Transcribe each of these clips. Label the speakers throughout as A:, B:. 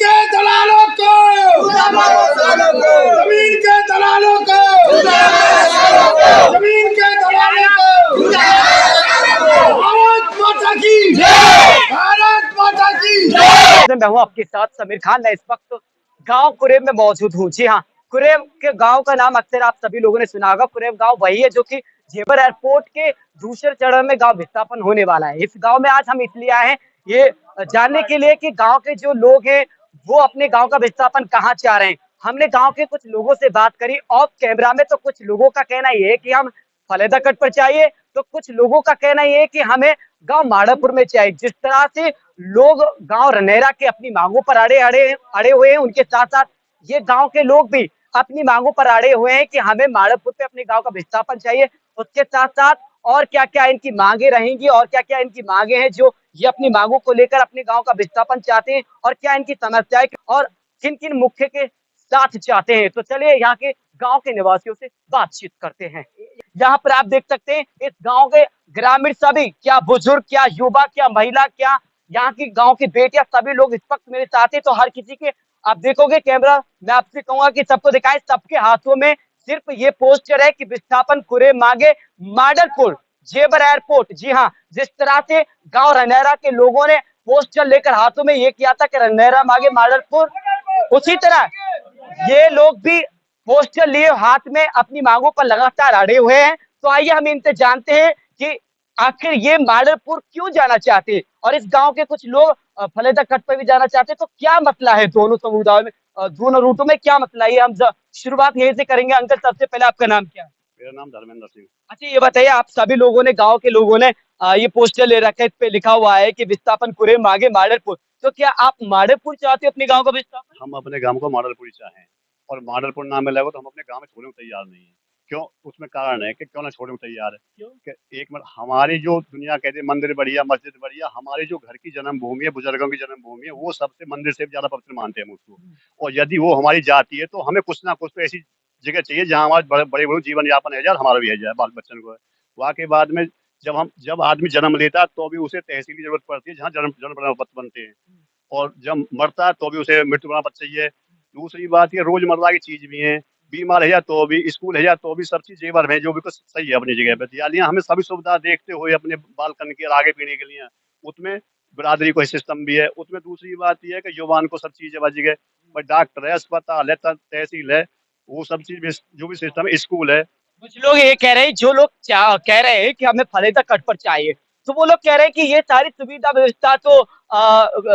A: के दलालों को, जमीन के दलालों को, जमीन के दलालों को, भारत माता की जय, भारत माता की जय।
B: मैं हूँ आपके साथ समीर खान। मैं इस वक्त गांव कुरेब में मौजूद हूँ। जी हाँ, कुरेब के गांव का नाम अक्सर आप सभी लोगों ने सुना होगा। कुरेब गांव वही है जो कि जेवर एयरपोर्ट के दूसरे चरण में गांव विस्थापन होने वाला है। इस गांव में आज हम इसलिए आए हैं ये जानने के लिए कि गांव के जो लोग हैं वो अपने गांव का विस्थापन कहाँ चाह रहे हैं। हमने गांव के कुछ लोगों से बात करी ऑफ कैमरा में, तो कुछ लोगों का कहना ये है कि हम फलेदा कट पर चाहिए, तो कुछ लोगों का कहना ये है कि हमें गांव माड़ापुर में चाहिए। जिस तरह से लोग गांव रनेरा के अपनी मांगों पर अड़े हुए हैं, उनके साथ साथ ये गांव के लोग भी अपनी मांगों पर अड़े हुए हैं कि हमें माड़ापुर पे अपने गांव का विस्थापन चाहिए। उसके साथ साथ और क्या क्या इनकी मांगे रहेंगी और क्या क्या इनकी मांगे हैं जो ये अपनी मांगों को लेकर अपने गांव का विस्थापन चाहते हैं, और क्या इनकी समस्याएं और किन किन मुख्य के साथ चाहते हैं। तो चलिए यहाँ के गांव के निवासियों से बातचीत करते हैं। यहाँ पर आप देख सकते हैं इस गांव के ग्रामीण सभी, क्या बुजुर्ग, क्या युवा, क्या महिला, क्या यहाँ की गांव की बेटियां, सभी लोग इस वक्त मेरे साथ हैं। तो हर किसी के आप देखोगे कैमरा, मैं आपसे कहूंगा कि सबको दिखाएं, सबके हाथों में सिर्फ ये पोस्टर है कि विस्थापन कुरेब मांगे माडलपुर जेवर एयरपोर्ट। जी हाँ, जिस तरह से गांव रनेरा के लोगों ने पोस्टर लेकर हाथों में ये किया था कि रनेरा मांगे माडलपुर, उसी तरह ये लोग भी पोस्टर लिए हाथ में अपनी मांगों पर लगातार अड़े हुए हैं। तो आइए हम इनसे जानते हैं कि आखिर ये माडलपुर क्यों जाना चाहते हैं, और इस गांव के कुछ लोग फलेदा कट पर भी जाना चाहते हैं। तो क्या मसला है दोनों समुदायों में, दोनों रूटों में क्या मसला है, हम शुरुआत यहीं से करेंगे। अंकल, सबसे पहले आपका नाम क्या है?
C: मेरा नाम धर्मेंद्र सिंह।
B: अच्छा, ये बताइए, आप सभी लोगों ने, गांव के लोगों ने ये पोस्टर ले रखा है, इस पे लिखा हुआ है कि विस्थापन कुरेब मांगे माडलपुर। तो क्या आप माडलपुर चाहते हो अपने गांव का विस्थापन?
C: हम अपने गांव को माडलपुर ही चाहें, और माडलपुर नाम मिलेगा तो हम अपने गांव में छोड़ने को तैयार नहीं है। क्यों? उसमें कारण है कि क्यों ना छोड़ने को तैयार है।
B: क्यों?
C: कि एक मिनट, हमारी जो दुनिया कहते हैं मंदिर बढ़िया, मस्जिद बढ़िया, हमारी जो घर की जन्मभूमि है, बुजुर्गों की जन्मभूमि है, वो सबसे मंदिर से ज्यादा पवित्र मानते हैं हम उसको। और यदि वो हमारी जाति है तो हमें कुछ ना कुछ तो ऐसी जगह चाहिए जहाँ हमारे बड़े बड़े जीवन यापन है जाए, हमारा भी है जाए, बाल बच्चन को है। वहाँ के बाद में जब आदमी जन्म लेता है तो भी उसे तहसील की जरूरत पड़ती है जहाँ जन्म प्रमाण पत्र बनते हैं, और जब मरता है तो भी उसे मृत्यु प्रमाण पत्र चाहिए। दूसरी बात ये रोजमर्रा की चीज भी है, बीमार है या तो भी, स्कूल है या तो भी, सब चीज जेवर है जो भी कुछ सही है अपनी जगह पे। यानी हमें सभी सुविधा देखते हुए अपने बाल करने के आगे पीने के लिए उसमें बिरादरी को सिस्टम भी है। उसमें दूसरी बात यह है कि युवान को सब चीज है, पर डॉक्टर है, अस्पताल है, तहसील है, वो सब चीज जो भी सिस्टम है, स्कूल है।
B: कुछ लोग ये कह रहे हैं, जो लोग कह रहे हैं कि हमें फलेदा कट पर चाहिए, तो वो लोग कह रहे हैं कि ये सारी सुविधा व्यवस्था तो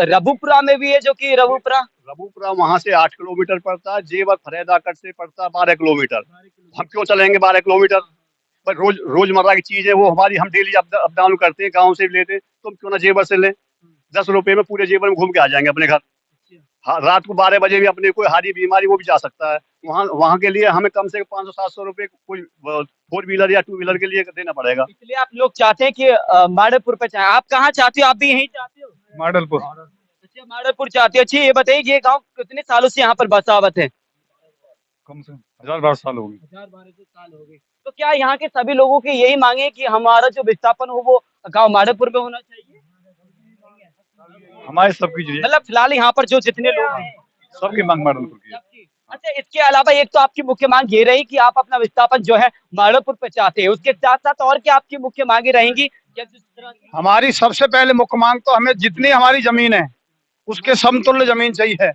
B: रबुपुरा में भी है, जो कि
C: रबुपुरा वहां से 8 किलोमीटर पड़ता है, जेवर फरेदा कट से पड़ता है 12 किलोमीटर। हम क्यों चलेंगे 12 किलोमीटर? पर रोजमर्रा की चीज है वो हमारी, हम डेली अप डाउन करते हैं, गाँव से भी लेते हैं। तुम क्यों ना जेवर से लें, 10 रुपए में पूरे जेवर में घूम के आ जाएंगे अपने घर। हाँ, रात को 12 बजे भी अपने कोई हारी बीमारी वो भी जा सकता है। वहाँ के लिए हमें कम से कम 500-700 रुपए कोई 4 व्हीलर या 2 व्हीलर के लिए देना पड़ेगा।
B: इसलिए आप लोग चाहते हैं कि माडलपुर पे चाहे। आप कहाँ चाहते हो? आप भी यहीं चाहते हो?
D: माडलपुर।
B: अच्छा, माडलपुर चाहते हो। अच्छी, ये बताइए, ये गांव कितने सालों से यहाँ पर बसावत है?
D: कम से कम 1012 साल हो गए।
B: 1012 साल हो गए। तो क्या यहाँ के सभी लोगों की यही मांगे कि हमारा जो विस्थापन हो वो गाँव माडलपुर में होना चाहिए?
D: हमारे सबकी जो
B: मतलब फिलहाल यहाँ पर जो जितने लोग हैं
D: सबकी मांग माडलपुर की है।
B: अच्छा, इसके अलावा एक तो आपकी मुख्य मांग ये रही कि आप अपना विस्थापन जो है माडलपुर पे चाहते हैं, उसके साथ साथ और क्या आपकी मुख्य मांगे रहेंगी?
D: हमारी सबसे पहले मुख्य मांग तो हमें जितनी हमारी जमीन है उसके समतुल्य जमीन चाहिए,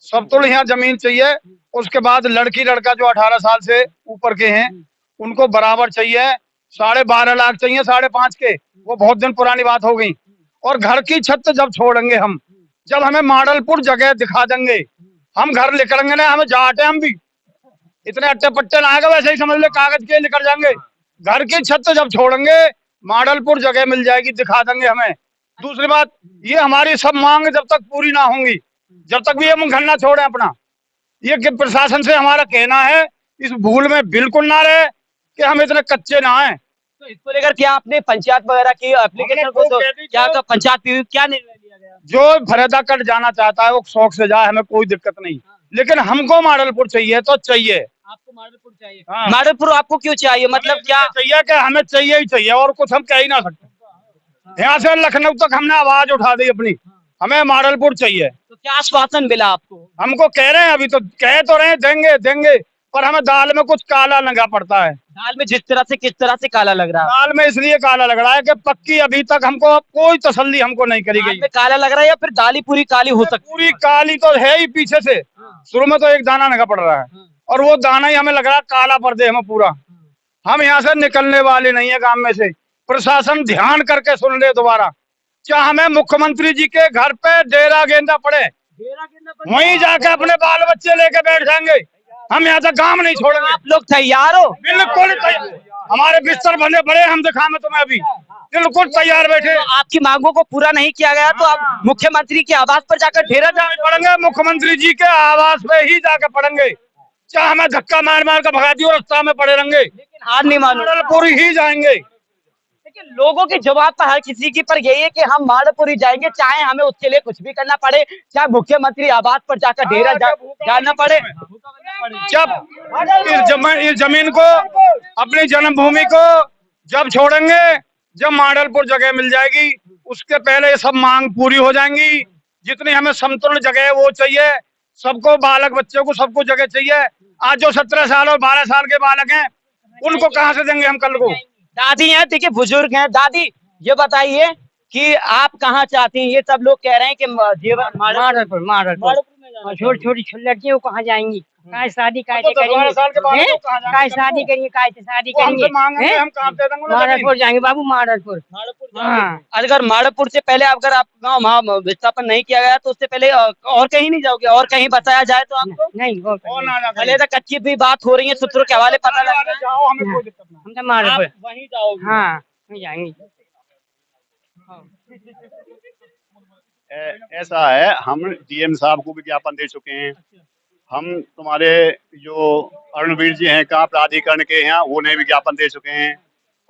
D: समतुल्य यहाँ जमीन चाहिए। उसके बाद लड़की लड़का जो 18 साल से ऊपर के हैं उनको बराबर चाहिए। 12.5 लाख चाहिए, 5.5 के, वो बहुत दिन पुरानी बात हो गई। और घर की छत जब छोड़ेंगे हम, जब हमें माडलपुर जगह दिखा देंगे, हम घर निकलेंगे ना, हमें जाटे हम भी इतने अट्टे पट्टे लाएंगे, वैसे ही समझ ले कागज के निकल जाएंगे। घर की छत जब छोड़ेंगे माडलपुर जगह मिल जाएगी, दिखा देंगे हमें। दूसरी बात, ये हमारी सब मांग जब तक पूरी ना होंगी, जब तक भी हम घर ना छोड़े अपना, ये प्रशासन से हमारा कहना है इस भूल में बिल्कुल ना रहे कि हम इतने कच्चे ना आए।
B: तो इसको लेकर क्या आपने पंचायत वगैरह की एप्लीकेशन को, तो क्या का पंचायत क्या निर्णय लिया गया?
D: जो फरेदा कट जाना चाहता है वो शौक से जाए, हमें कोई दिक्कत नहीं, लेकिन हमको माडलपुर चाहिए तो चाहिए।
B: आपको माडलपुर चाहिए?
D: हाँ।
B: माडलपुर आपको क्यों चाहिए, मतलब क्या
D: चाहिए? कि हमें चाहिए ही चाहिए, और कुछ हम कह ही ना सकते। यहाँ से लखनऊ तक हमने आवाज उठा दी अपनी, हमें मॉडलपुर चाहिए।
B: तो क्या आश्वासन मिला आपको?
D: हमको कह रहे हैं, अभी तो कह तो रहे हैं देंगे देंगे, पर हमें दाल में कुछ काला लगा पड़ता है।
B: दाल में किस तरह से काला लग रहा है?
D: दाल में इसलिए काला लग रहा है कि पक्की अभी तक हमको कोई तसल्ली हमको नहीं करी
B: दाल
D: गई।
B: में काला लग रहा है या फिर दाल ही पूरी काली हो सकती
D: पूरी काली तो है ही पीछे से, शुरू में तो एक दाना लगा पड़ रहा है और वो दाना ही हमें लग रहा है काला पड़ दे हमें पूरा। हम यहाँ से निकलने वाले नहीं है गांव में से। प्रशासन ध्यान करके सुन ले दोबारा, चाहे हमें मुख्यमंत्री जी के घर पे डेरा गेंदा पड़े, वहीं जाके अपने बाल बच्चे लेके बैठ जाएंगे। हम यहाँ से गांव नहीं छोड़ेंगे।
B: आप लोग तैयार हो?
D: बिल्कुल तैयार। हमारे बिस्तर बने बड़े, हम दिखाएं तुम्हें अभी, बिल्कुल तैयार बैठे।
B: तो आपकी मांगों को पूरा नहीं किया गया तो आप मुख्यमंत्री के आवास पर जाकर डेरा जाने
D: पड़ेंगे, मुख्यमंत्री जी के आवास पे ही जाके पड़ेंगे, चाहे हमें धक्का मार मार कर भगा दियो, रास्ता में पड़े रहेंगे,
B: लेकिन हार नहीं मानो।
D: मॉडलपुर ही जाएंगे।
B: लेकिन लोगों के जवाब तो हर किसी की पर यही है कि हम मॉडलपुर ही जाएंगे, चाहे हमें उसके लिए कुछ भी करना पड़े, चाहे मुख्यमंत्री आवास पर जाकर डेरा जाना पड़े।
D: जब इस जमीन को, अपनी जन्मभूमि को जब छोड़ेंगे, जब मॉडलपुर जगह मिल जाएगी, उसके पहले ये सब मांग पूरी हो जाएंगी। जितनी हमें समतुल्य जगह है वो चाहिए सबको, बालक बच्चों को सबको जगह चाहिए। आज जो 17 साल और 12 साल के बालक हैं उनको कहाँ से देंगे हम कल को?
B: दादी हैं, देखिए बुजुर्ग हैं। दादी ये बताइए कि आप कहाँ चाहती हैं? ये सब लोग कह रहे हैं कि
E: मॉडलपुर छोटी छोटी लड़कियों कहाँ जाएंगी? काय शादी काय करेंगे? काय शादी करेंगे? काय से शादी करेंगे? मॉडलपुर जाएंगे बाबू, मॉडलपुर। हाँ।
B: अगर मॉडलपुर से पहले अगर आप गाँव वहाँ विस्थापन नहीं किया गया तो उससे पहले और कहीं नहीं जाओगे? और कहीं बताया जाए तो आपको?
E: नहीं,
B: पहले तक कच्ची भी बात हो रही है, सूत्रों के हवाले पता लग रहा है।
E: हम तो मॉडलपुर
B: वहीं जाओगे?
E: हाँ वहीं जाएंगे।
C: ऐसा है, हम डीएम साहब को भी ज्ञापन दे चुके हैं। हम तुम्हारे जो अरुणवीर जी हैं कहाँ प्राधिकरण के हैं उन्हें भी ज्ञापन दे चुके हैं,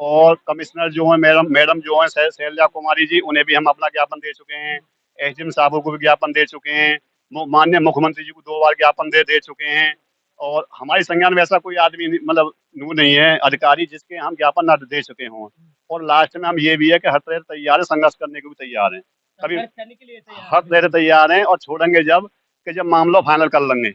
C: और कमिश्नर जो है मैडम जो है शैलजा कुमारी जी, उन्हें भी हम अपना ज्ञापन दे चुके हैं। एसडीएम साहब को भी ज्ञापन दे चुके हैं। माननीय मुख्यमंत्री जी को 2 बार ज्ञापन दे चुके हैं। और हमारी संज्ञान में ऐसा कोई आदमी मतलब नहीं है अधिकारी जिसके हम ज्ञापन न दे चुके हों। और लास्ट में हम ये भी है कि हर तरह तैयार है, संघर्ष करने को भी तैयार हैं, कभी हर तरह तैयार हैं, और छोड़ेंगे जब मामला फाइनल कर लेंगे।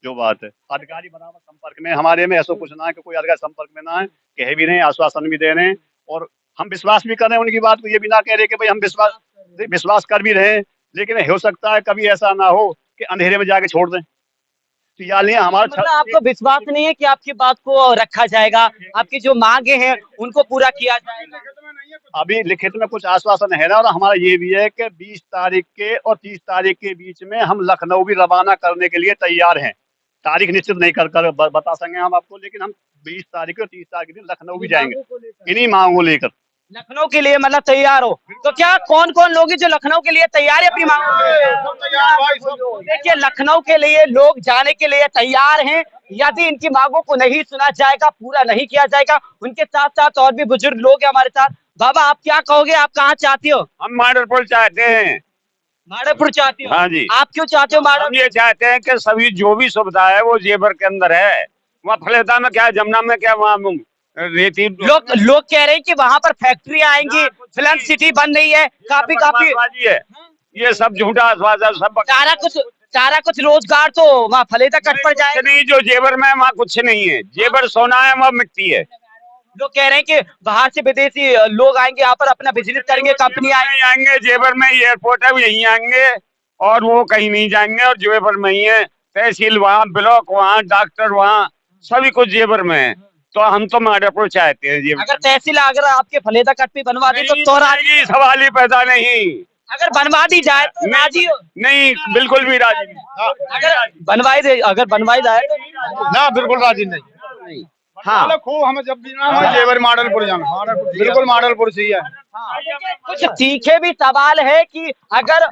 C: जो बात है, अधिकारी बराबर संपर्क में हमारे में, ऐसा कुछ ना है कि कोई अधिकारी संपर्क में ना है, कह भी रहे हैं, आश्वासन भी दे रहे हैं, और हम विश्वास भी कर रहे हैं उनकी बात को। ये भी ना कह रहे कि भाई हम विश्वास कर भी रहे हैं, लेकिन हो सकता है कभी ऐसा ना हो कि अंधेरे में जाके छोड़ दें। तो यानी हमारा
B: मतलब आपको विश्वास नहीं है कि आपकी बात को रखा जाएगा, आपकी जो मांगे हैं उनको पूरा किया जाएगा?
C: अभी लिखित में कुछ आश्वासन है ना, और हमारा ये भी है कि 20 तारीख के और 30 तारीख के बीच में हम लखनऊ भी रवाना करने के लिए तैयार हैं। तारीख निश्चित नहीं कर बता सकेंगे हम आपको, लेकिन हम 20 तारीख और 30 तारीख के दिन लखनऊ भी जाएंगे इन्हीं मांगों को लेकर।
B: लखनऊ के लिए मतलब तैयार हो? तो क्या कौन कौन लोग हैं जो लखनऊ के लिए तैयार है अपनी मांगों? देखिए, लखनऊ के लिए लोग जाने के लिए तैयार हैं। यदि इनकी मांगों को नहीं सुना जाएगा, पूरा नहीं किया जाएगा, उनके साथ साथ और भी बुजुर्ग लोग हैं हमारे साथ। बाबा, आप क्या कहोगे? आप कहाँ चाहती हो?
F: हम मॉडलपुर चाहते हैं।
B: मॉडलपुर चाहती हो?
F: हाँ जी।
B: आप क्यों चाहते हो
F: हम ये चाहते हैं कि सभी जो भी सुविधा है वो जेवर के अंदर है। वहाँ फलेता में क्या, जमुना में क्या, वहाँ रेती।
B: लोग कह रहे हैं कि वहाँ पर फैक्ट्री आएंगी, फिल्म सिटी बन रही है, काफी
F: है। ये सब झूठा आश्वासन, सब
B: सारा कुछ रोजगार तो वहाँ फलेता कट पर जाए
F: नहीं। जो जेवर में वहाँ कुछ नहीं है, जेवर सोना है, वहाँ मिट्टी है।
B: लोग कह रहे हैं कि बाहर से विदेशी लोग आएंगे, यहाँ पर अपना बिजनेस करेंगे, कंपनी
F: आएंगे। जेवर में एयरपोर्ट है, यहीं आएंगे, और वो कहीं नहीं जाएंगे, और जेवर में ही है। तहसील वहाँ, ब्लॉक वहाँ, डॉक्टर वहाँ, सभी कुछ जेवर में है। तो हम तो मॉडलपुर चाहते हैं।
B: अगर तहसील अगर आपके फलेता कट पे बनवा दी तो
F: सवाल ही पैदा नहीं।
B: अगर बनवा दी जाए तो राजी हो?
F: नहीं, बिल्कुल भी राजी नहीं।
B: अगर बनवाई जाए
D: ना, बिल्कुल राजी नहीं।
B: हाँ,
D: खूब हमें जब भी ना हो जेवर मॉडलपुर जाना, बिल्कुल मॉडलपुर चाहिए।
B: कुछ तीखे भी सवाल है कि अगर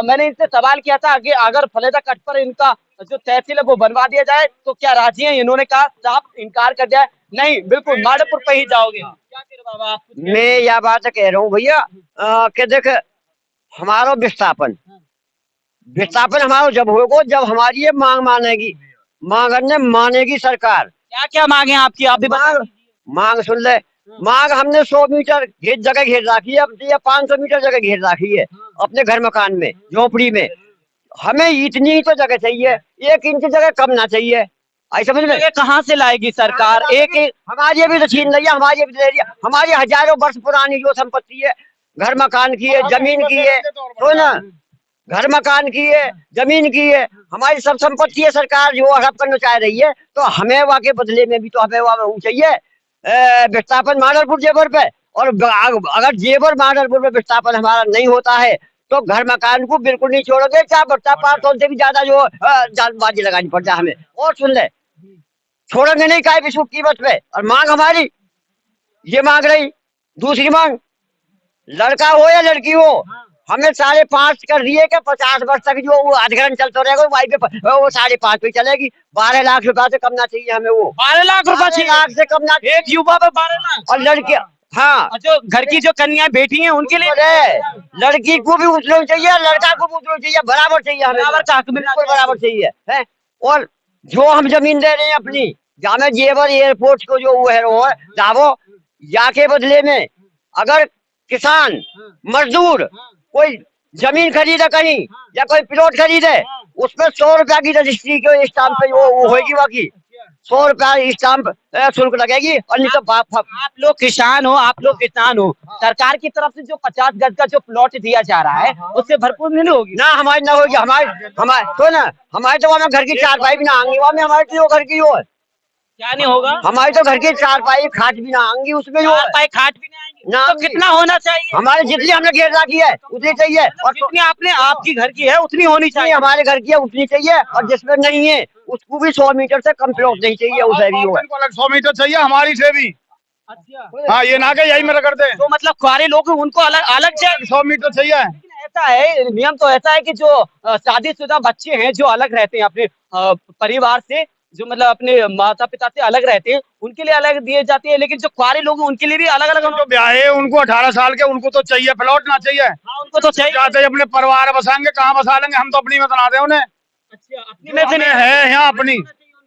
B: मैंने इनसे सवाल किया था कि अगर फलेता कट पर इनका जो तहसील है वो बनवा दिया जाए तो क्या राजी हैं? इन्होंने कहा साफ इनकार कर दिया, नहीं बिल्कुल मॉडलपुर पे ही जाओगे। क्या कह रहे बाबा आप?
G: मैं यह बात कह रहा हूँ भैया कि देख, हमारा विस्थापन हमारा जब होगा जब हमारी ये मांग मानेगी सरकार।
B: क्या क्या मांगे आपकी? आप भी
G: मांग सुन ले। मांग हमने 100 मीटर जगह घेर रखी है, अब या 500 मीटर जगह घेर रखी है अपने घर मकान में, झोपड़ी में। हमें इतनी ही तो जगह चाहिए, 1 इंच जगह कम ना चाहिए। आई समझ में?
B: ये कहाँ से लाएगी सरकार? एक
G: हमारी भी तो छीन रही है, हमारी भी ले रही है। हमारी हजारों वर्ष पुरानी जो संपत्ति है, घर मकान की है, जमीन की है, तो ना घर मकान की है, जमीन की है, हमारी सब संपत्ति है, सरकार जो हड़प करना चाह रही है, तो हमें वहाँ के बदले में भी तो हमें वहाँ चाहिए विस्थापन माडरपुर जेवर पे। और अगर जेवर माडरपुर में विस्थापन हमारा नहीं होता है तो घर मकान को बिल्कुल नहीं छोड़ोगे, चाहे बट्टा 500 से भी ज्यादा जो जालबाजी लगानी पड़ जाए हमें। और सुन ले, छोड़ेंगे नहीं काय विश्व कीमत पे। और मांग हमारी ये मांग रही। दूसरी मांग, लड़का हो या लड़की हो, हमें 5.5 कर दिए कि 50 वर्ष तक जो वो अधिग्रहण चलता रहेगा वही पे वो 5.5 पे चलेगी। 12 लाख रुपया से कम ना चाहिए हमें। वो
B: 12 लाख रुपया चाहिए,
G: 12 लाख से कम ना,
B: एक युवा पे 12 लाख।
G: और लड़की, हाँ,
B: जो घर की जो कन्याएं बेटी हैं उनके लिए
G: लड़की को भी उतना चाहिए, लड़का को भी उतना चाहिए, बराबर चाहिए हमें,
B: बराबर का हक मिलना
G: बिल्कुल बराबर चाहिए है। और जो हम जमीन दे रहे हैं अपनी, जहाँ जेवर एयरपोर्ट को जो वो है वो जावो, या के बदले में अगर किसान मजदूर कोई जमीन खरीदे कहीं या कोई प्लॉट खरीदे, उसमें 100 रुपया की रजिस्ट्री के स्टाम्प पे वो होगी, बाकी 100 रुपया स्टाम्प शुल्क लगेगी। और नहीं तो
B: आप लोग किसान हो, आप लोग किसान हो, सरकार की तरफ से जो 50 गज का जो प्लॉट दिया जा रहा है उससे भरपूर नहीं होगी
G: ना, हमारी ना होगी। हमारे तो ना, हमारे तो वहाँ घर की चारपाई भी ना आएंगी, वहाँ में हमारे तो घर की हो,
B: क्या नहीं होगा?
G: हमारी तो घर की चारपाई खाट भी ना आएंगी, उसमें जो
B: पाई खाट भी नहीं आएंगी
G: ना।
B: तो कितना होना चाहिए?
G: हमारे जितनी हमने घेर रखी है उतनी चाहिए, और
B: जितनी आपने आपकी घर की है उतनी होनी चाहिए।
G: हमारे घर की है उतनी चाहिए, और जिसमें नहीं है उसको भी 100 मीटर से कम प्लॉट नहीं चाहिए, उसे भी हो
D: 100 मीटर चाहिए हमारी से भी।
B: अच्छा,
D: हाँ, ये ना के यही में रगड़ दे।
B: तो मतलब कुआरे लोग हैं, उनको अलग अलग चाहिए।
D: 100 मीटर चाहिए।
B: लेकिन ऐसा है, नियम तो ऐसा है कि जो शादीशुदा बच्चे हैं जो अलग रहते हैं अपने परिवार से, जो मतलब अपने माता पिता से अलग रहते हैं, उनके लिए अलग दिए जाते हैं, लेकिन जो कुआरे लोग हैं उनके लिए भी अलग अलग।
D: जो ब्याह है उनको 18 साल के, उनको तो चाहिए प्लॉट, ना चाहिए?
B: हाँ, उनको तो चाहिए।
D: जाते ही अपने परिवार बसाएंगे, कहाँ बसा लेंगे? हम तो अपनी में बनाते हैं उन्हें।
B: अच्छा, अपनी में से नहीं
D: है यहाँ अपनी।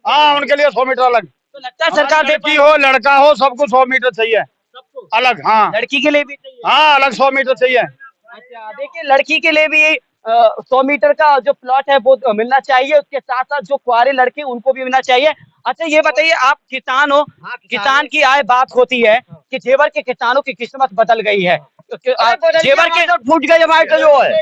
D: हाँ, उनके लिए 100 मीटर अलग।
B: तो लगता है सरकार
D: लड़की हो लड़का हो सबको 100 मीटर चाहिए
B: सबको
D: अलग। हाँ,
B: लड़की के लिए भी चाहिए।
D: हाँ, अलग 100 मीटर चाहिए।
B: अच्छा, देखिए, लड़की के लिए भी 100 मीटर का जो प्लॉट है वो मिलना चाहिए, उसके साथ साथ जो कुआरे लड़के उनको भी मिलना चाहिए। अच्छा, ये बताइए, आप किसान हो, किसान की आय बात होती है कि जेवर के किसानों की किस्मत बदल गई है। जेवर के
G: फूट गई हमारी तो जो है,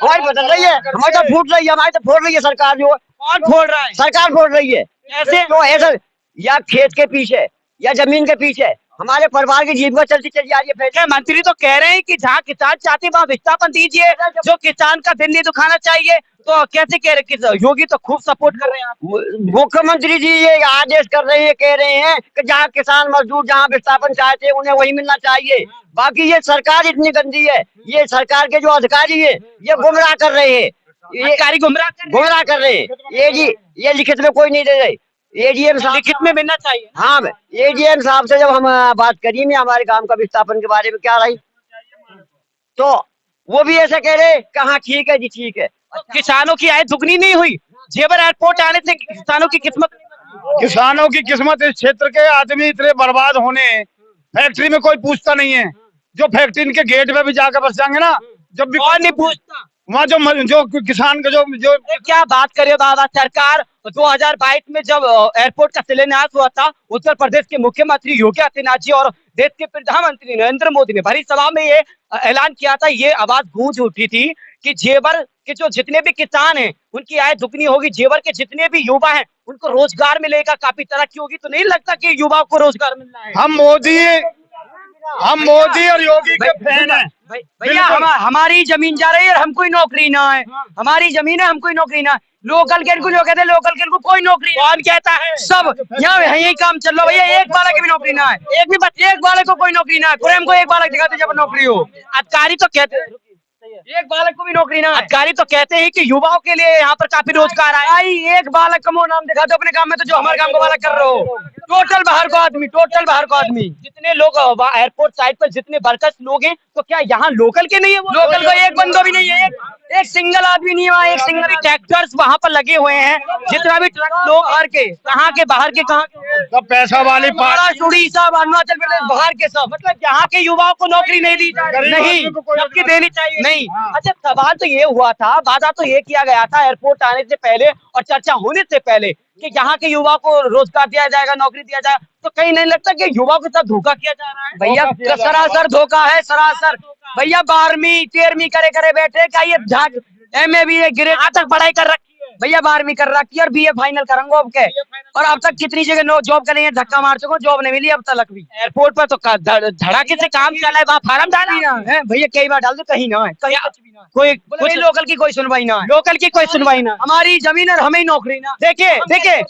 G: हमारी बदल रही है, हमारी तो फूट रही है, हमारी तो फोड़ रही है सरकार जो है।
B: कौन फोड़ रहा है?
G: सरकार फोड़ रही है।
B: ऐसे
G: तो ऐसा, या खेत के पीछे या जमीन के पीछे हमारे परिवार की जीविका चलती चली आ रही है।
B: क्या मंत्री तो कह रहे हैं कि जहाँ किसान चाहते वहाँ विस्थापन दीजिए, जो किसान का दिल नहीं दुखाना चाहिए, तो कैसे कह रहे? योगी तो खूब सपोर्ट कर रहे हैं।
G: मुख्यमंत्री जी ये आदेश कर रहे हैं, कह रहे हैं कि जहाँ किसान मजदूर जहाँ विस्थापन चाहते हैं उन्हें वही मिलना चाहिए। बाकी ये सरकार इतनी गंदी है, ये सरकार के जो अधिकारी है ये गुमराह कर रहे हैं,
B: अधिकारी
G: गुमराह कर रहे हैं। ये लिखित में कोई नहीं दे रहे। एडीएम साहब
B: लिखित में मिलना चाहिए।
G: हाँ, एडीएम साहब से जब हम बात करी में हमारे गांव का विस्थापन के बारे में क्या रही, तो वो भी ऐसे कह रहे कहाँ ठीक है जी, ठीक है।
B: तो किसानों की आय दुगनी नहीं हुई? जेवर एयरपोर्ट आने से किसानों की किस्मत
D: इस क्षेत्र के आदमी इतने बर्बाद होने, फैक्ट्री में कोई पूछता नहीं है। जो फैक्ट्री के गेट पे भी जाकर बस जाएंगे ना, जब भी
B: कौन नहीं पूछता।
D: वहाँ जो किसान का जो
B: क्या बात करे बाबा, सरकार 2022 में जब एयरपोर्ट का शिलान्यास हुआ था, उत्तर प्रदेश के मुख्यमंत्री योगी आदित्यनाथ जी और देश के प्रधानमंत्री नरेंद्र मोदी ने भरी सभा में ये ऐलान किया था, ये आवाज गूंज उठी थी कि जेवर के जो जितने भी किसान हैं उनकी आय दुगनी होगी, जेवर के जितने भी युवा हैं उनको रोजगार मिलेगा, काफी तरक्की होगी। तो नहीं लगता कि युवाओं को रोजगार मिलना है?
D: हम मोदी और योगी के फैन हैं।
B: भैया, हमारी जमीन जा रही है, हमको नौकरी ना है, हमारी जमीन है, हमको नौकरी ना है। लोकल के को जो कहते हैं, लोकल के को कोई नौकरी, कौन कहता है? सब यहाँ यही काम चल रहा है भैया। एक बालक की भी नौकरी ना है, एक बालक को कोई नौकरी ना है। खुरेम को एक बालक दिखाते जब नौकरी हो। अधिकारी तो कहते हैं एक बालक को भी नौकरी ना है। अधिकारी तो कहते हैं कि युवाओं के लिए यहाँ पर काफी रोजगार आए। आई एक बालक का नाम दिखा दो अपने काम में, तो जो हमारे काम को बालक कर रहे हो, टोटल बाहर को आदमी। जितने लोग एयरपोर्ट साइड पर जितने वर्कर्स लोग हैं, तो क्या यहाँ लोकल के नहीं है? वो लोकल को एक बंदो भी नहीं है, एक सिंगल आदमी नहीं है वहाँ, एक सिंगल ट्रैक्टर्स वहाँ पर लगे हुए हैं। जितना भी ट्रक लोग बाहर के, कहाँ के, बाहर के, कहाँ के
D: सब पैसा वाली पार्टी
B: उड़ीसा अरुणाचल प्रदेश बाहर के सब, मतलब यहाँ के युवाओं को नौकरी नहीं दी जा रही, नहीं सबकी देनी चाहिए, नहीं। अच्छा, सवाल तो ये हुआ था, वादा तो ये किया गया था एयरपोर्ट आने से पहले और चर्चा होने से पहले कि यहाँ के युवाओं को रोजगार दिया जाएगा, नौकरी दिया जाएगा, तो कहीं नहीं लगता कि युवाओं के साथ धोखा किया जा रहा है? भैया सरासर धोखा है, सरासर। भैया 12वीं 13वीं करे बैठे, क्या ये MA BA ग्रेड तक पढ़ाई कर रखी है भैया, 12वीं कर रखी है और BA फाइनल करूंगा अब के, और अब तक कितनी जगह नो जॉब करें, धक्का मार चुका, जॉब नहीं मिली अब तक भी। एयरपोर्ट पर तो धड़ाके से काम चला है, वहाँ फार्म डालना है भैया, कई बार डाल दो, कहीं ना है, कहीं कोई कुछ लोकल की कोई सुनवाई ना है, लोकल की कोई सुनवाई ना, हमारी जमीन और हमें नौकरी ना। देखिए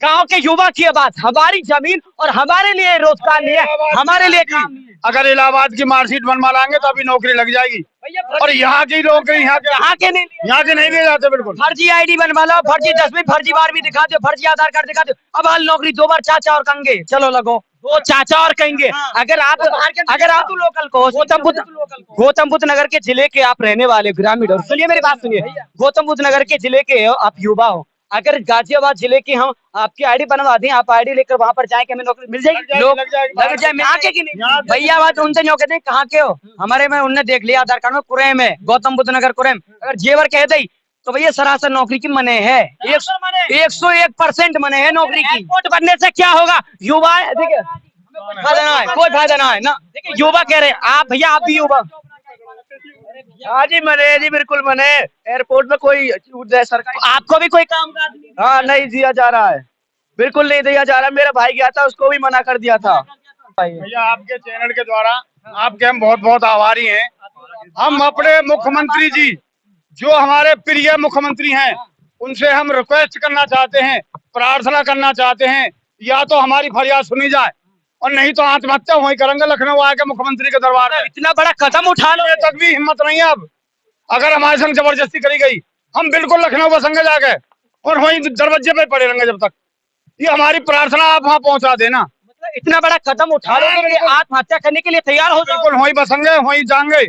B: गांव के युवा की बात, हमारी जमीन और हमारे लिए रोजगार नहीं है, हमारे लिए काम नहीं है।
D: अगर इलाहाबाद की मार्कशीट बनवा लाएंगे तो अभी नौकरी लग जाएगी, और यहाँ की नौकरी यहाँ के नहीं लिए जाते। बिल्कुल
B: फर्जी ID बनवा लो, फर्जी 10वीं फर्जी 12वीं दिखा दो, फर्जी आधार कार्ड दिखा दो, अब हाल नौकरी 2 बार चाचा और कहेंगे, चलो लगो 2 चाचा और कहेंगे। अगर आप लोकल को गौतम बुद्ध नगर के जिले के आप रहने वाले ग्रामीण, और सुनिए मेरी बात सुनिए, गौतम बुद्ध नगर के जिले के आप युवा हो, अगर गाजियाबाद जिले की हम आपकी ID बनवा दें, आप ID लेकर वहां पर जाएंगे, हमें नौकरी मिल जाएगी, लोग लग जाए आके की नहीं भैया, बात उनसे नहीं कहते कहाँ के हो, हमारे में उनने देख लिया आधार कार्ड में कुरैम है, गौतम बुद्ध नगर कुरैम, अगर जेवर कह दे तो भैया सरासर नौकरी की मने है, 101% मने है नौकरी की। एयरपोर्ट बनने से क्या होगा, युवा देखिए फायदा ना है, कोई फायदा ना है ना। देखिए युवा कह रहे हैं, आप भैया आप भी युवा,
A: हाँ जी मने जी, बिल्कुल मने। एयरपोर्ट में कोई सरकारी
B: आपको भी कोई काम
A: हाँ नहीं दिया जा रहा है, बिल्कुल नहीं दिया जा रहा। मेरा भाई गया था, उसको भी मना कर दिया था।
D: भैया आपके चैनल के द्वारा आपके हम बहुत बहुत आभारी हैं। हम अपने मुख्यमंत्री जी, जो हमारे प्रिय मुख्यमंत्री हैं, उनसे हम रिक्वेस्ट करना चाहते हैं, प्रार्थना करना चाहते हैं, या तो हमारी फरियाद सुनी जाए और नहीं तो आत्महत्या वही करेंगे लखनऊ आके मुख्यमंत्री के दरबार में।
B: इतना बड़ा कदम उठाने
D: तक भी हिम्मत नहीं है। अब अगर हमारे संग जबरदस्ती करी गई, हम बिल्कुल लखनऊ बसेंगे जाके और वहीं दरवाजे पे पड़े रहेंगे जब तक। ये हमारी प्रार्थना आप वहाँ पहुँचा देना।
B: मतलब इतना बड़ा कदम उठा लोगे कि आत्महत्या करने के लिए तैयार हो जाओ?
D: बिल्कुल वहीं बसेंगे, वहीं जाएंगे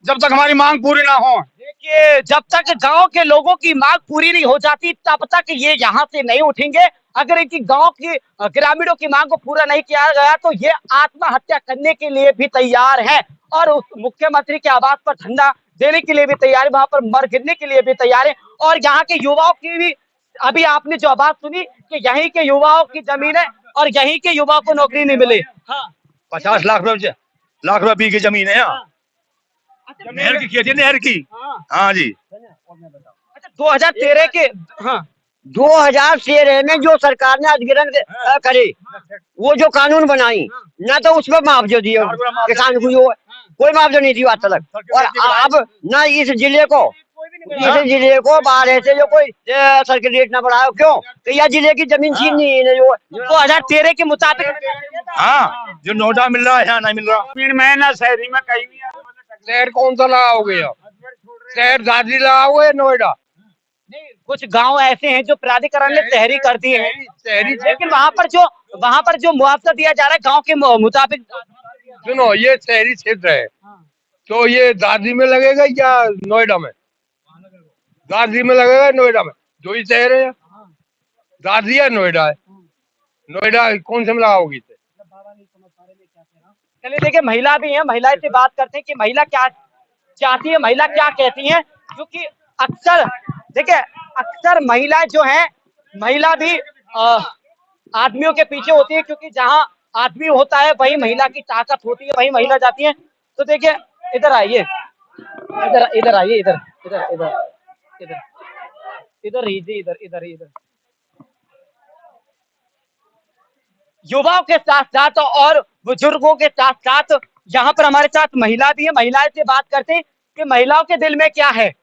D: जब तक हमारी मांग पूरी ना हो।
B: देखिए जब तक गांव के लोगों की मांग पूरी नहीं हो जाती तब तक ये यहाँ से नहीं उठेंगे। अगर इनकी गांव की ग्रामीणों की मांग को पूरा नहीं किया गया तो ये आत्महत्या करने के लिए भी तैयार है और उस मुख्यमंत्री के आवास पर धरना देने के लिए भी तैयार है, वहां पर मर गिरने के लिए भी तैयार है। और यहाँ के युवाओं की भी अभी आपने जो आवाज सुनी कि यहीं के युवाओं की जमीन है और यहीं के युवाओं को नौकरी नहीं मिले। हाँ
A: 50 लाख रुपए की जमीन है यहाँ, नहर की खेती, नहर की। हाँ जी।
B: अच्छा 2013 के
G: 2013 में जो सरकार ने अधिग्रहण करे, वो जो कानून बनाई ना, तो उसमें मुआवजा दिया किसान को, जो कोई मुआवजा नहीं दिया आज तक। और अब ना इस जिले को बाहर से जो कोई सर्किट रेट ना बढ़ाओ, क्यों? तो यह जिले की जमीन छीन नहीं है जो
B: 2013 के मुताबिक।
A: हाँ जो नोटा मिल रहा है यहाँ नहीं मिल रहा।
F: मैं ना शहरी में कहीं भी
D: शहर कौन सा लगाओगे आप? शहर दादरी लगाओगे नोएडा?
B: कुछ गांव ऐसे हैं जो प्राधिकरण ने शहरी कर दिए हैं, लेकिन वहां पर जो मुआवजा दिया जा रहा है गांव के मुताबिक।
D: सुनो, ये शहरी क्षेत्र है तो ये दादरी में लगेगा या नोएडा में? दादरी में लगेगा, नोएडा में, दो ही शहर है। दादरी है नोएडा है, नोएडा कौन से में लगाओगी?
B: चलिए देखिए महिला भी है, महिला से बात करते हैं कि महिला क्या चाहती है, महिला क्या कहती है। क्योंकि अक्सर देखिए अक्सर महिलाएं जो है, महिला भी आदमियों के पीछे होती है, क्योंकि जहां आदमी होता है वही महिला की ताकत होती है, वही महिला जाती है। तो देखिए इधर आइए, इधर आइए, इधर युवाओं के साथ साथ और बुजुर्गों के साथ साथ यहाँ पर हमारे साथ महिला भी है। महिलाएं से बात करते हैं कि महिलाओं के दिल में क्या है।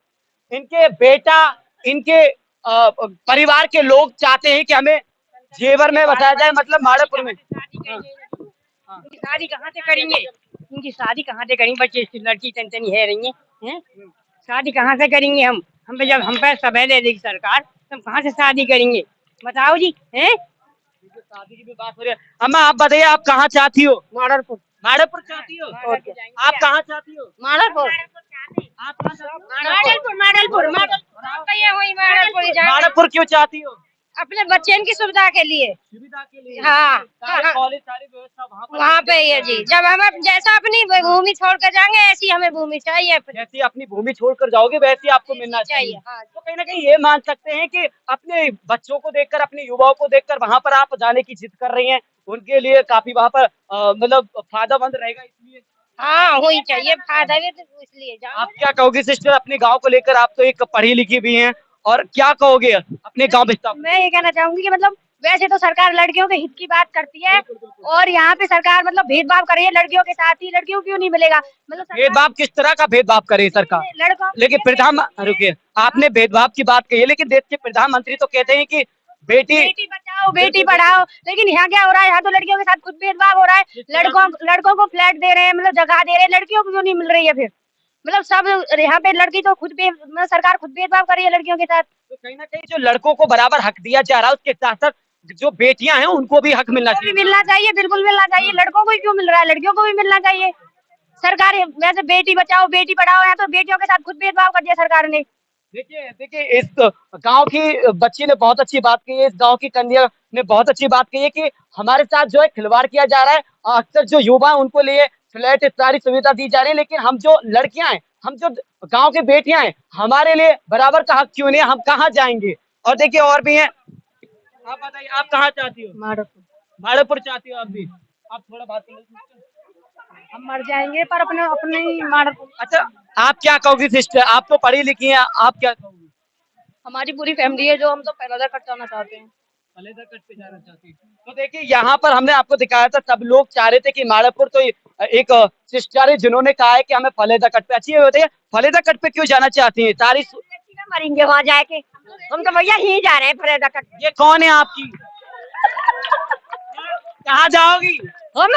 B: इनके बेटा, इनके परिवार के लोग चाहते हैं कि हमें जेवर में बताया जाए, मतलब माड़ेपुर में।
E: इनकी शादी कहाँ से करेंगे? इनकी शादी कहाँ से करेंगे? बच्चे लड़की तनी है रही है, शादी कहाँ से करेंगे हम पे जब हम पे समय दे देगी सरकार, तो हम कहाँ से शादी करेंगे? बताओ जी। हैं
B: शादी की भी बात हो रही है। अम्मा आप बताइए, आप कहाँ चाहती हो?
E: माड़रपुर।
B: माड़ेपुर चाहती हो? आप कहाँ चाहती हो?
E: माड़रपुर।
B: माड़ेपुर क्यों चाहती हो?
E: अपने बच्चे की सुविधा के लिए। हाँ,
B: कॉलेज सारी व्यवस्था
E: वहाँ पे ही है जी। जब हम जैसा अपनी भूमि छोड़ कर जाएंगे ऐसी हमें भूमि चाहिए।
B: जैसी अपनी भूमि छोड़कर जाओगे वैसी आपको मिलना चाहिए।
E: हाँ।
B: तो कहीं ना कहीं ये मान सकते हैं कि अपने बच्चों को देखकर, अपने युवाओं को देखकर वहां पर आप जाने की जिद कर रही हैं, उनके लिए काफी वहां पर मतलब फायदेमंद रहेगा, इसलिए।
E: हाँ, वही चाहिए फायदा भी, तो इसलिए जाओ।
B: आप क्या कहोगे सिस्टर अपने गाँव को लेकर? आप तो एक पढ़ी लिखी भी हैं, और क्या कहोगे अपने गाँव भित्ता?
E: मैं ये कहना चाहूंगी कि मतलब वैसे तो सरकार लड़कियों के हित की बात करती है, और यहाँ पे सरकार मतलब भेदभाव कर रही है लड़कियों के साथ ही। लड़कियों क्यों नहीं मिलेगा? मतलब
B: भेदभाव किस तरह का भेदभाव करे सरकार?
E: लड़कों,
B: लेकिन रुकिए, आपने भेदभाव की बात कही है, लेकिन देश के प्रधानमंत्री तो कहते हैं कि बेटी
E: बचाओ बेटी पढ़ाओ। लेकिन यहाँ क्या हो रहा है? यहाँ तो लड़कियों के साथ खुद भेदभाव हो रहा है। लड़कों को फ्लैट दे रहे हैं, मतलब जगह दे रहे हैं, लड़कियों को क्यों नहीं मिल रही है? फिर मतलब सब यहाँ पे लड़की तो मतलब सरकार खुद भेदभाव कर रही है लड़कियों के साथ।
B: तो कहीं ना कहीं जो लड़कों को बराबर हक दिया जा रहा है, उसके साथ साथ जो बेटियां हैं उनको भी हक मिलना चाहिए।
E: मिलना चाहिए, बिल्कुल मिलना चाहिए। लड़कों को ही क्यों मिल रहा है? लड़कियों को भी मिलना चाहिए। सरकार वैसे बेटी बचाओ बेटी पढ़ाओ, यहाँ तो बेटियों के साथ खुद भेदभाव कर दिया सरकार ने।
B: देखिए इस गांव की बच्ची ने बहुत अच्छी बात कही है, इस गांव की कन्या ने बहुत अच्छी बात कही है कि हमारे साथ जो है खिलवाड़ किया जा रहा है। अक्सर जो युवा हैं उनको लिए फ्लैट सारी सुविधा दी जा रही है, लेकिन हम जो लड़कियां हैं, हम जो गांव की बेटियां हैं, हमारे लिए बराबर का हक क्यों नहीं है? हम कहाँ जाएंगे? और देखिए और भी हैं। आप बताइए, आप कहाँ चाहती हो? भाड़ेपुर चाहती हो आप भी? आप थोड़ा बात कर लीजिए।
E: हम मर जाएंगे पर अपने ही माड़पुर।
B: अच्छा, आप क्या कहोगी सिस्टर? आप तो पढ़ी लिखी हैं, आप क्या कहोगी?
E: हमारी पूरी फैमिली है जो हम तो फैलादा कट जाना चाहते हैं।
B: फलेदा कट पे जाना चाहती हैं। तो देखिए यहाँ पर हमने आपको दिखाया था, सब लोग चाह रहे थे कि माड़ापुर तो एक सिस्टर है जिन्होंने कहा है कि हमें फलेदा कट पे। अच्छी होती है, फलेदा कट पे क्यों जाना चाहती हैं? सारी
E: मरेंगे वहाँ जाके, हम तो भैया ही जा रहे हैं फलेदा कट।
B: ये कौन है आपकी? कहाँ जाओगी?
E: हम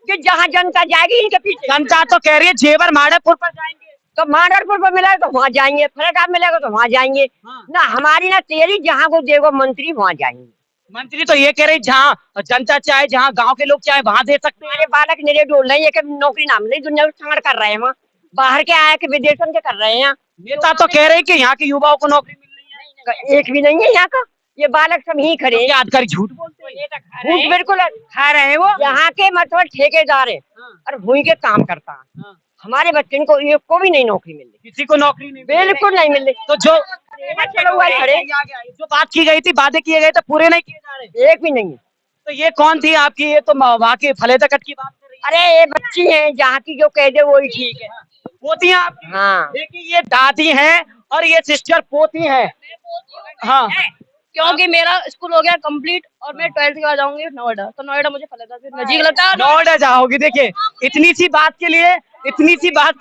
E: कि जहाँ जनता जाएगी इनके पीछे।
B: जनता तो कह रही है जेवर माड़ापुर पर जाएंगे।
E: तो माड़ापुर पर मिलेगा तो वहाँ जाएंगे, फलेदा मिलेगा तो वहाँ जाएंगे। ना हमारी ना तेरी, जहाँ को देगो मंत्री वहाँ जाएंगे।
B: मंत्री तो ये कह रहे जहाँ जनता चाहे, जहाँ गांव के लोग चाहे वहाँ दे सकते हैं।
E: हमारे बालक निरे डोल रहे हैं कि नौकरी ना मिले, दुनिया में कर रहे हैं वहाँ, बाहर के आए के विदेशों के कर रहे हैं।
B: नेता तो कह रहे हैं कि यहाँ के युवाओं को नौकरी मिल रही है,
E: एक भी नहीं है यहाँ का। ये बालक सब ही खड़े हैं।
B: अधिकारी झूठ बोलते हैं।
E: झूठ बिल्कुल खा रहे हैं वो। यहाँ के मतलब ठेकेदार है और भूमि के काम करता है। हमारे बच्चे को एक को भी नहीं नौकरी मिल रही,
B: किसी को नौकरी नहीं,
E: बिल्कुल नहीं मिल रही।
B: तो जो बात की गई थी, वादे किए गए थे, पूरे नहीं किए जा रहे,
E: एक भी नहीं है।
B: तो ये कौन थी आपकी? ये तो वहाँ की फलेदा कट की बात कर रही है।
E: अरे ये बच्ची है जहाँ की, जो कह दे वही ठीक है।
B: पोती हैं आपकी?
E: हाँ।
B: देखिए ये दादी हैं और ये सिस्टर पोती हैं। हाँ,
E: क्योंकि मेरा स्कूल हो गया कंप्लीट और मैं 12th के बाद जाऊंगी नोएडा, तो नोएडा मुझे फलेदा से नजदीक लगता है।
B: नोएडा जाओगी? देखिए इतनी सी बात के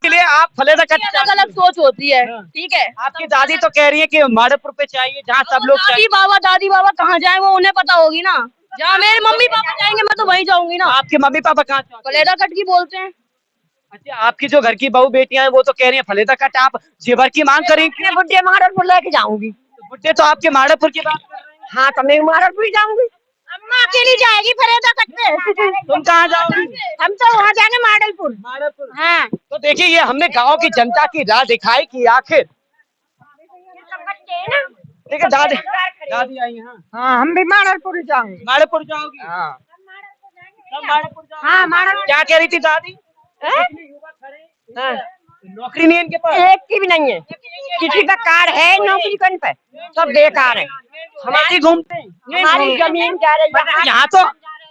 B: लिए आप फलेदा कट।
E: अलग अलग सोच होती है, ठीक है।
B: आपकी दादी तो कह रही है कि माड़ापुर पे चाहिए, जहाँ सब लोग
E: दादी बाबा कहाँ जाए वो उन्हें पता होगी ना। जहाँ मेरे मम्मी पापा जाएंगे मैं तो वहीं जाऊंगी ना।
B: आपके मम्मी पापा कहाँ?
E: फलेदा कट की बोलते हैं।
B: अच्छा, आपकी जो घर की बहू बेटियां हैं वो तो कह रही है फलेदा कट। आप जेवर की मांग करेंगे?
E: बुढ़े माड़ापुर लेके जाऊंगी।
B: बुढ़े तो आपके माड़ापुर की बात कर रहे हैं।
E: हाँ, तो मैं माड़ापुर जाऊंगी। अम्मा अकेली जाएगी फलेदा कट पे।
B: तुम कहाँ जाओगी?
E: हम तो वहाँ जाएंगे माड़ापुर। हाँ,
B: तो देखिए ये हमने गांव की जनता की राह दिखाई कि आखिर देखिए दादी आई हैं।
E: हाँ, हम भी माड़ापुर जाएंगे।
B: माड़ापुर जाओगी?
E: हाँ,
B: माड़ापुर। क्या कह रही थी दादी? नौकरी नहीं है इनके पास,
E: एक की भी नहीं है। किसी का कार्ड है नौकरी करने पे, सब बेकार है।
B: हमारी घूमते हैं,
E: हमारी जमीन जा रही है।
B: यहाँ तो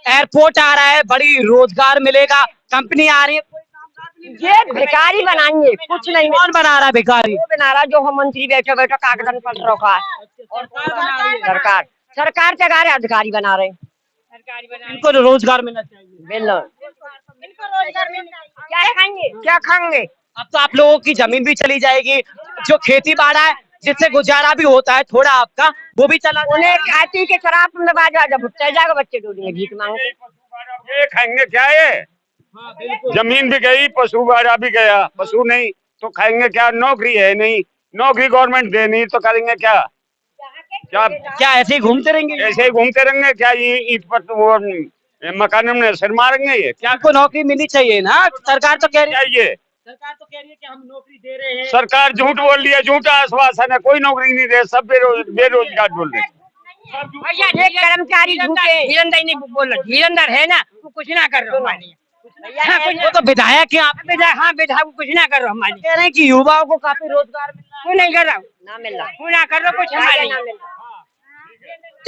B: एयरपोर्ट आ रहा है, बड़ी रोजगार मिलेगा, कंपनी आ रही है।
E: ये भिखारी बनाएंगे, कुछ नहीं।
B: कौन बना रहा है भिखारी?
E: वो बना रहा जो हम मंत्री बैठे बैठे कागजन पर रखा है। सरकार चला रहे, अधिकारी बना रहे।
B: इनको रोजगार मिलना चाहिए।
E: बिल्कुल। क्या खाएंगे?
B: अब तो आप लोगों की जमीन भी चली जाएगी, जो खेती बाड़ा है जिससे गुजारा भी होता है थोड़ा आपका, वो भी चला।
E: उन्हें खाती के शराब में बाजा जब चल जाएगा, बच्चे डूबेंगे भीख मांगे।
F: ये खाएंगे क्या? ये जमीन भी गई, पशु बाड़ा भी गया। पशु नहीं तो खाएंगे क्या? नौकरी है नहीं, नौकरी गवर्नमेंट दे नहीं तो करेंगे क्या? क्या
B: ऐसे ही घूमते रहेंगे?
F: ऐसे ही घूमते रहेंगे क्या? ये ईंट पर तो वो मकान में सिर मारेंगे। ये क्या?
B: आपको नौकरी मिलनी चाहिए ना, सरकार तो कह रही
F: चाहिए।
B: सरकार तो कह रही है कि हम नौकरी दे रहे हैं।
F: सरकार झूठ बोल रही है, झूठा आश्वासन है, कोई नौकरी नहीं दे, सब बेरोजगार बोल रहे हैं।
E: भैया एक कर्मचारी धीरंधर नहीं बोल रहा, धीरंधर है ना, वो कुछ ना कर रहा हमारे लिए। हाँ,
B: वो तो विधायक है आप,
E: विधायक, हाँ विधायक कुछ ना कर रहा हमारे लिए।
B: कह रहे हैं कि युवाओं को काफी रोजगार मिल रहा
E: वो नहीं कर रहा,
G: ना मिल रहा,
E: वो ना कर रहा कुछ हमारे लिए।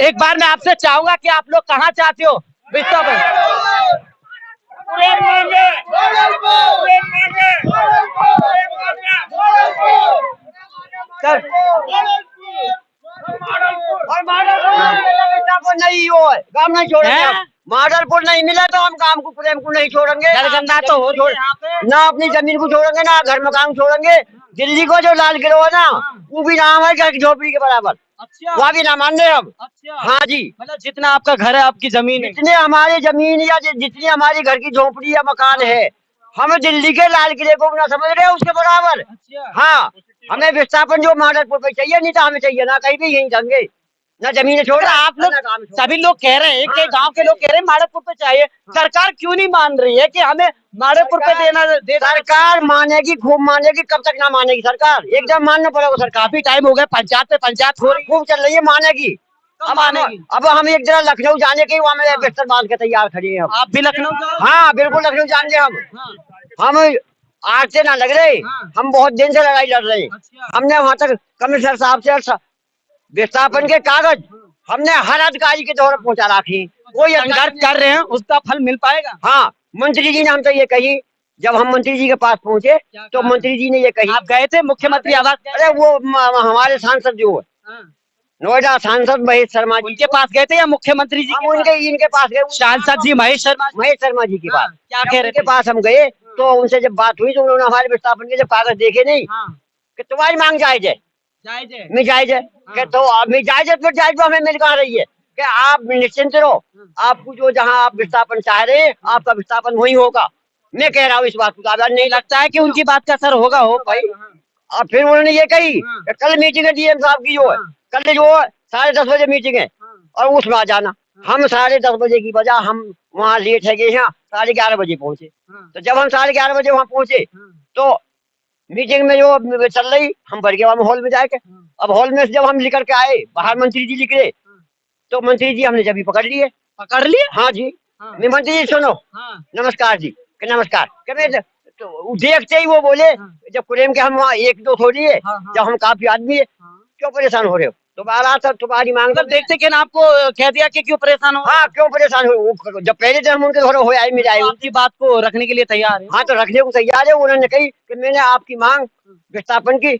B: है। एक बार मैं आपसे चाहूंगा कि आप लोग कहाँ चाहते हो विस्थापन? सर
G: नहीं हो काम नहीं छोड़ेंगे
B: हैं?
G: हम। मॉडलपुर नहीं मिला तो हम काम को प्रेम को नहीं छोड़ेंगे।
B: जनगणना तो हो
G: छोड़
B: यहाँ पे।
G: ना अपनी जमीन को छोड़ेंगे ना घर मकान छोड़ेंगे। दिल्ली को जो लाल किलो है ना वो भी नाम है घर की झोपड़ी के बराबर,
B: अच्छा
G: वहाँ भी ना मान रहे हम।
B: अच्छा,
G: हाँ जी,
B: मतलब जितना आपका घर है, आपकी जमीन है,
G: जितने हमारी जमीन या जितनी हमारी घर की झोपड़ी या मकान है, हम दिल्ली के लाल किले को ना समझ रहे उसके बराबर।
B: अच्छा
G: हाँ, हमें विस्थापन जो मॉडलपुर पे चाहिए, नहीं तो हमें चाहिए ना कहीं भी यहीं जाएंगे ना जमीन छोड़।
B: आप लोग सभी लोग कह रहे हैं कि गांव के लोग कह रहे हैं माड़कपुर पे चाहिए, सरकार क्यों नहीं मान रही है कि हमें माड़कपुर पे देना
G: सरकार मानेगी, खूब मानेगी, कब तक ना मानेगी सरकार, एकदम मानना पड़ेगा सरकार।
B: काफी टाइम हो गया, पंचायत पे पंचायत हो रही है,
G: खूब चल रही है, मानेगी। अब हम एक जरा लखनऊ जाने के वहाँ में बिस्तर बांध के तैयार खड़ी हैं हम।
B: आप भी लखनऊ जाओ?
G: हाँ बिल्कुल लखनऊ जाएंगे हम आज से ना लग रहे, हम बहुत दिन से लड़ाई लड़ रहे हैं। हमने वहाँ तक कमिश्नर साहब से विस्थापन के कागज हमने हर अधिकारी के द्वारा पहुँचा रखी, कोई
B: संघर्ष कर रहे हैं, उसका फल मिल पाएगा?
G: हाँ, मंत्री जी ने हमसे ये कही, जब हम मंत्री जी के पास पहुँचे तो मंत्री जी ने ये कही।
B: आप गए थे मुख्यमंत्री आवास?
G: अरे वो हमारे सांसद जो है नोएडा सांसद महेश शर्मा जी,
B: उनके पास गए थे या मुख्यमंत्री जी?
G: हम उनके इनके पास गए,
B: सांसद जी महेश शर्मा
G: जी के पास।
B: क्या कह रहे
G: के
B: थे?
G: पास हम गए तो उनसे जब बात हुई तो उन्होंने हमारे विस्थापन के जब कागज देखे नहीं कि तुम्हारी मांग जायज है, मैं जायज है कि तो मैं जायज है, फिर जायज वो हमें मिल कहाँ रही है कि आप निश्चिंत रहो, आपको जो जहाँ आप विस्थापन चाह रहे हैं आपका विस्थापन वही होगा। मैं कह रहा हूँ इस बात को, नहीं
B: लगता है कि उनकी बात का असर होगा हो भाई?
G: और फिर उन्होंने ये कही कि कल मीटिंग है डीएम साहब की, जो है कल जो 10:30 बजे मीटिंग है और उसमें आ जाना। हम 10:30 बजे की बजाय हम वहाँ लेट है गए, यहाँ 11:30 बजे पहुंचे। तो जब हम 11:30 बजे वहाँ पहुंचे तो मीटिंग में जो चल रही, हम बढ़ गए वहाँ हॉल में जाके। अब हॉल में से जब हम निकल के आए, बाहर मंत्री जी निकले तो मंत्री जी हमने जब पकड़ लिए। हाँ जी, मंत्री जी सुनो, नमस्कार जी, कि नमस्कार तो देखते ही वो बोले, जब प्रेम के हम वहाँ एक दो थोड़ी है, जब हम काफी आदमी है, क्यों परेशान हो रहे हो, तुम्हारी मांग कर
B: देखते कि आपको कह दिया कि क्यों परेशान हो?
G: हाँ, क्यों परेशान हो, जब पहले दिन हम उनके घर हो आए, मिले आए,
B: उनकी बात को रखने के लिए तैयार है?
G: हाँ, तो रखने को तैयार है। उन्होंने कही कि मैंने आपकी मांग विस्थापन की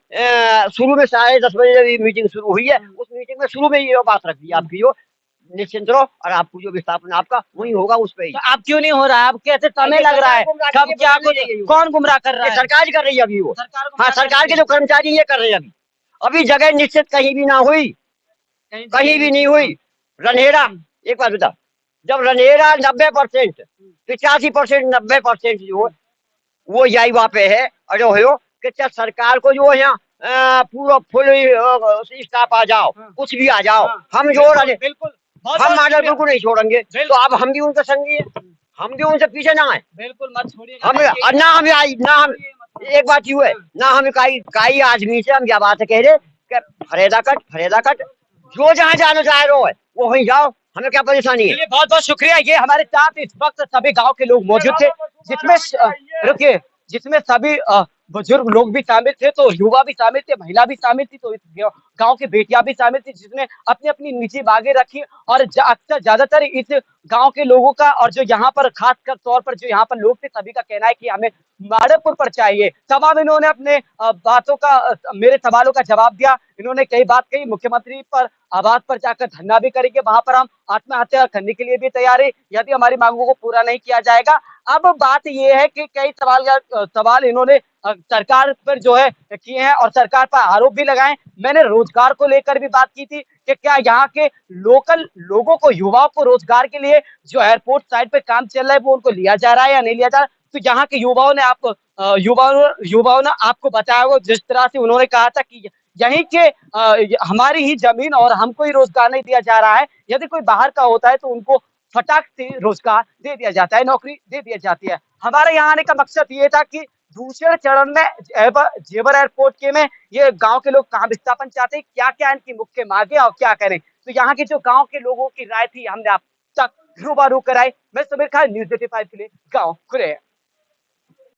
G: शुरू में 10:30 बजे मीटिंग शुरू हुई है, उस मीटिंग में शुरू में ये बात रख दी आपकी, जो निश्चिंत रहो और आपको जो विस्थापन आपका वही होगा उस पे।
B: तो आप क्यों नहीं हो रहा है? आप कैसे समय लग रहा है? कब क्या कौन गुमराह कर रहा है?
G: सरकार कर रही है अभी वो। हाँ, सरकार के जो कर्मचारी ये कर रहे हैं अभी जगह निश्चित कहीं भी ना हुई, कहीं भी नहीं हुई। रनहेरा, एक बात बता, जब रनहेरा 90%, 85%, 90% जो है वो यही वहाँ पे है। और जो है कि सरकार को जो है यहाँ पूरा फुल स्टाफ आ जाओ, कुछ भी आ जाओ, हम जो
B: बिल्कुल
G: हम मॉडल को नहीं छोड़ेंगे। तो अब हम भी उनके संगी हैं, हम भी उनसे पीछे ना आए,
B: बिल्कुल मत छोड़िए।
G: हम ना हमें आई ना हम, एक बात यू है ना हमें काई आदमी से हम क्या बात कह रहे कि फरेदा कट जो जहाँ जाना चाह रहे हो वो वहीं जाओ, हमें क्या परेशानी है।
B: बहुत बहुत शुक्रिया। ये हमारे साथ इस वक्त सभी गांव के लोग मौजूद थे, जिसमें सभी बुजुर्ग लोग भी शामिल थे, तो युवा भी शामिल थे, महिला भी शामिल थी, तो इस गांव की बेटियां भी शामिल थी, जिसने अपनी अपनी निजी बातें रखी। और अक्सर ज्यादातर इस गांव के लोगों का, और जो यहाँ पर खासकर तौर पर जो यहाँ पर लोग थे, सभी का कहना है कि हमें माड़कपुर पर चाहिए। तमाम इन्होंने अपने बातों का, मेरे सवालों का जवाब दिया। इन्होंने कई बात कही, मुख्यमंत्री पर आवास पर जाकर धरना भी करेंगे, वहां पर हम आत्महत्या करने के लिए भी तैयार है यदि हमारी मांगों को पूरा नहीं किया जाएगा। अब बात यह है कि कई सवाल इन्होंने सरकार पर जो है किए हैं और सरकार पर आरोप भी लगाए। मैंने रोजगार को लेकर भी बात की थी कि क्या यहाँ के लोकल लोगों को, युवाओं को रोजगार के लिए जो एयरपोर्ट साइड पे काम चल रहा है वो उनको लिया जा रहा है या नहीं लिया जा रहा है। तो यहाँ के युवाओं ने आपको बताया होगा, जिस तरह से उन्होंने कहा था कि यहीं के हमारी ही जमीन और हमको ही रोजगार नहीं दिया जा रहा है, यदि कोई बाहर का होता है तो उनको फटाक से रोजगार दे दिया जाता है, नौकरी दे दिया जाती है। हमारे यहाँ आने का मकसद ये था कि दूसरे चरण में जेवर एयरपोर्ट के में ये गांव के लोग कहाँ विस्थापन चाहते हैं, क्या क्या इनकी मुख्य मांगे और क्या करें, तो यहाँ के जो गांव के लोगों की राय थी हमने आप तक रूबरू कराई। मैं समीर खान, न्यूज़ 85 के लिए गांव कुरेह।